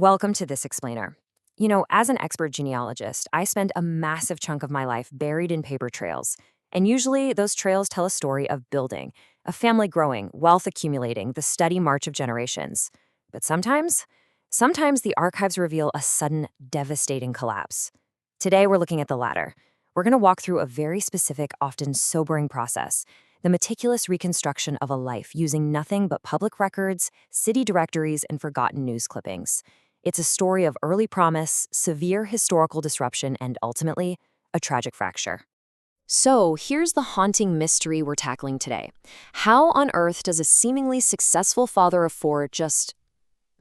Welcome to This Explainer. As an expert genealogist, I spend a massive chunk of my life buried in paper trails. And usually, those trails tell a story of building, a family growing, wealth accumulating, the steady march of generations. But sometimes the archives reveal a sudden, devastating collapse. Today, we're looking at the latter. We're going to walk through a very specific, often sobering process, the meticulous reconstruction of a life using nothing but public records, city directories, and forgotten news clippings. It's a story of early promise, severe historical disruption, and ultimately, a tragic fracture. So, here's the haunting mystery we're tackling today. How on earth does a seemingly successful father of four just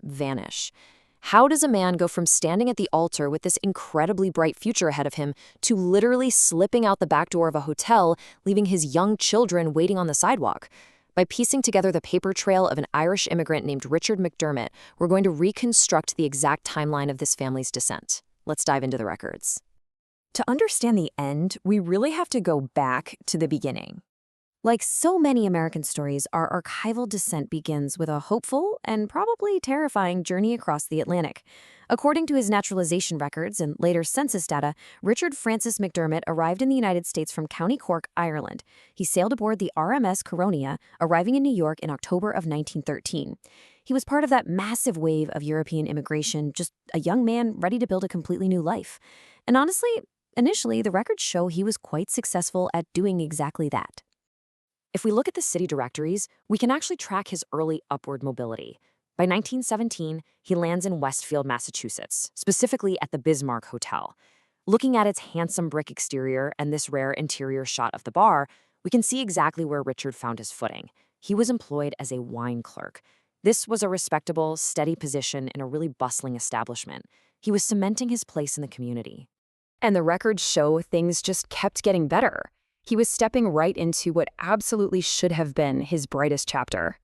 vanish? How does a man go from standing at the altar with this incredibly bright future ahead of him to literally slipping out the back door of a hotel, leaving his young children waiting on the sidewalk? By piecing together the paper trail of an Irish immigrant named Richard McDermott, we're going to reconstruct the exact timeline of this family's descent. Let's dive into the records. To understand the end, we really have to go back to the beginning. Like so many American stories, our archival descent begins with a hopeful and probably terrifying journey across the Atlantic. According to his naturalization records and later census data, Richard Francis McDermott arrived in the United States from County Cork, Ireland. He sailed aboard the RMS Coronia, arriving in New York in October of 1913. He was part of that massive wave of European immigration, just a young man ready to build a completely new life. And honestly, initially, the records show he was quite successful at doing exactly that. If we look at the city directories, we can actually track his early upward mobility. By 1917, he lands in Westfield, Massachusetts, specifically at the Bismarck Hotel. Looking at its handsome brick exterior and this rare interior shot of the bar, we can see exactly where Richard found his footing. He was employed as a wine clerk. This was a respectable, steady position in a really bustling establishment. He was cementing his place in the community. And the records show things just kept getting better. He was stepping right into what absolutely should have been his brightest chapter.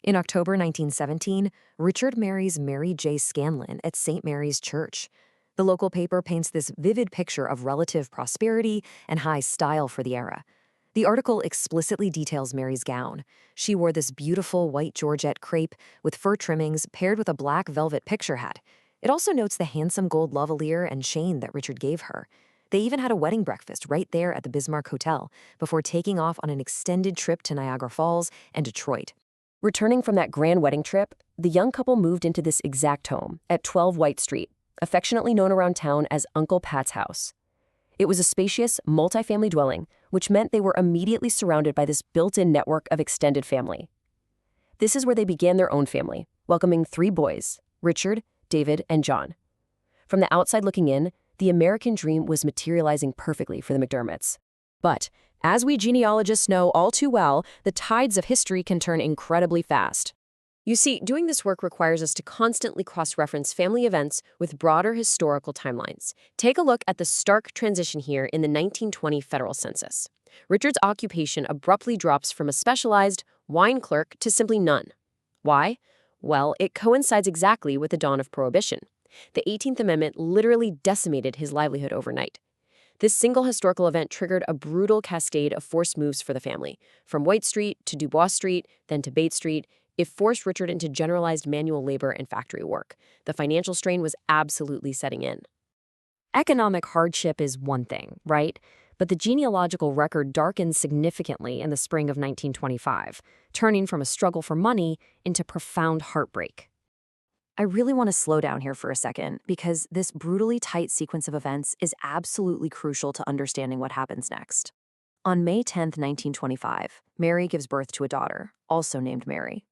In October 1917, Richard marries Mary J. Scanlon at St. Mary's Church. The local paper paints this vivid picture of relative prosperity and high style for the era. The article explicitly details Mary's gown. She wore this beautiful white georgette crepe with fur trimmings paired with a black velvet picture hat. It also notes the handsome gold lavalier and chain that Richard gave her. They even had a wedding breakfast right there at the Bismarck Hotel before taking off on an extended trip to Niagara Falls and Detroit. Returning from that grand wedding trip, the young couple moved into this exact home at 12 White Street, affectionately known around town as Uncle Pat's house. It was a spacious, multi-family dwelling, which meant they were immediately surrounded by this built-in network of extended family. This is where they began their own family, welcoming 3 boys, Richard, David, and John. From the outside looking in, the American dream was materializing perfectly for the McDermotts. But, as we genealogists know all too well, the tides of history can turn incredibly fast. You see, doing this work requires us to constantly cross-reference family events with broader historical timelines. Take a look at the stark transition here in the 1920 federal census. Richard's occupation abruptly drops from a specialized wine clerk to simply none. Why? Well, it coincides exactly with the dawn of Prohibition. The 18th Amendment literally decimated his livelihood overnight. This single historical event triggered a brutal cascade of forced moves for the family. From White Street to Dubois Street, then to Bates Street, it forced Richard into generalized manual labor and factory work. The financial strain was absolutely setting in. Economic hardship is one thing, right? But the genealogical record darkens significantly in the spring of 1925, turning from a struggle for money into profound heartbreak. I really want to slow down here for a second because this brutally tight sequence of events is absolutely crucial to understanding what happens next. On May 10, 1925, Mary gives birth to a daughter, also named Mary.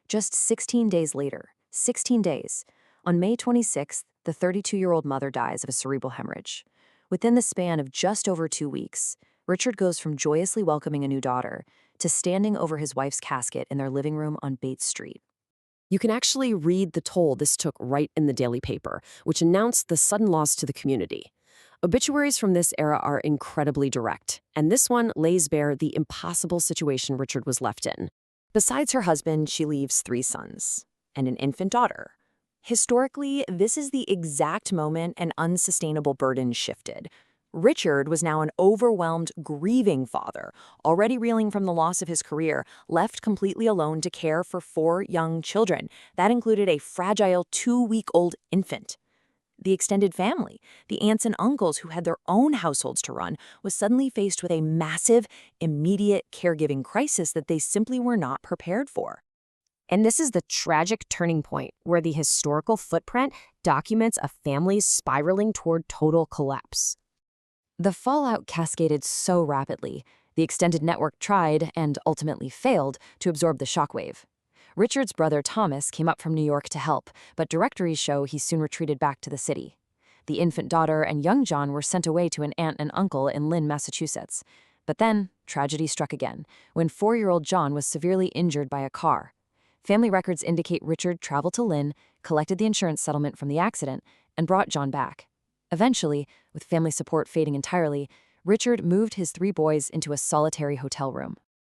Just 16 days later, 16 days, on May 26th, the 32-year-old mother dies of a cerebral hemorrhage. Within the span of just over 2 weeks, Richard goes from joyously welcoming a new daughter to standing over his wife's casket in their living room on Bates Street. You can actually read the toll this took right in the daily paper, which announced the sudden loss to the community. Obituaries from this era are incredibly direct, and this one lays bare the impossible situation Richard was left in. Besides her husband, she leaves 3 sons and an infant daughter. Historically, this is the exact moment an unsustainable burden shifted. Richard was now an overwhelmed, grieving father, already reeling from the loss of his career, left completely alone to care for 4 young children. That included a fragile 2-week-old infant. The extended family, the aunts and uncles who had their own households to run, was suddenly faced with a massive, immediate caregiving crisis that they simply were not prepared for. And this is the tragic turning point where the historical footprint documents a family spiraling toward total collapse. The fallout cascaded so rapidly, the extended network tried, and ultimately failed, to absorb the shockwave. Richard's brother Thomas came up from New York to help, but directories show he soon retreated back to the city. The infant daughter and young John were sent away to an aunt and uncle in Lynn, Massachusetts. But then, tragedy struck again, when 4-year-old John was severely injured by a car. Family records indicate Richard traveled to Lynn, collected the insurance settlement from the accident, and brought John back. Eventually, with family support fading entirely, Richard moved his 3 boys into a solitary hotel room.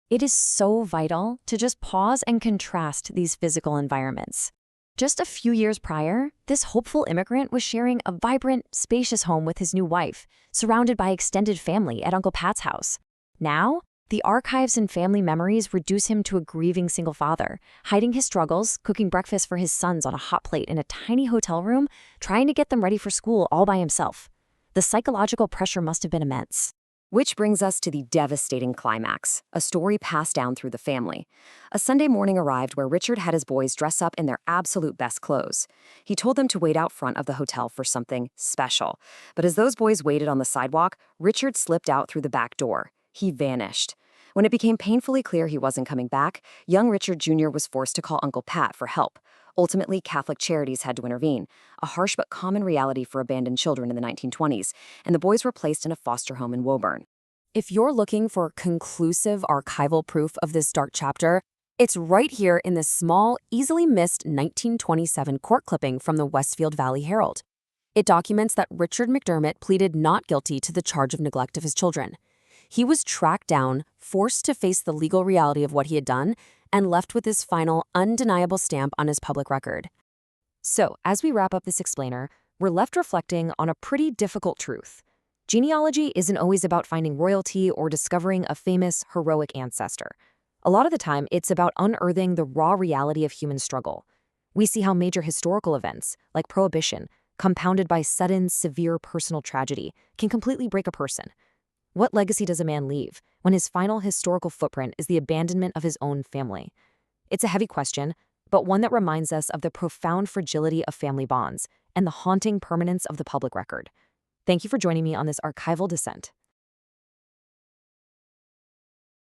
It is so vital to just pause and contrast these physical environments. Just a few years prior, this hopeful immigrant was sharing a vibrant, spacious home with his new wife, surrounded by extended family at Uncle Pat's house. Now, the archives and family memories reduce him to a grieving single father, hiding his struggles, cooking breakfast for his sons on a hot plate in a tiny hotel room, trying to get them ready for school all by himself. The psychological pressure must have been immense. Which brings us to the devastating climax, a story passed down through the family. A Sunday morning arrived where Richard had his boys dress up in their absolute best clothes. He told them to wait out front of the hotel for something special. But as those boys waited on the sidewalk, Richard slipped out through the back door. He vanished. When it became painfully clear he wasn't coming back, young Richard Jr. was forced to call Uncle Pat for help. Ultimately, Catholic Charities had to intervene, a harsh but common reality for abandoned children in the 1920s, and the boys were placed in a foster home in Woburn. If you're looking for conclusive archival proof of this dark chapter, it's right here in this small, easily missed 1927 court clipping from the Westfield Valley Herald. It documents that Richard McDermott pleaded not guilty to the charge of neglect of his children. He was tracked down, forced to face the legal reality of what he had done, and left with this final, undeniable stamp on his public record. So, as we wrap up this explainer, we're left reflecting on a pretty difficult truth. Genealogy isn't always about finding royalty or discovering a famous, heroic ancestor. A lot of the time, it's about unearthing the raw reality of human struggle. We see how major historical events, like Prohibition, compounded by sudden, severe personal tragedy, can completely break a person. What legacy does a man leave when his final historical footprint is the abandonment of his own family? It's a heavy question, but one that reminds us of the profound fragility of family bonds and the haunting permanence of the public record. Thank you for joining me on this archival descent.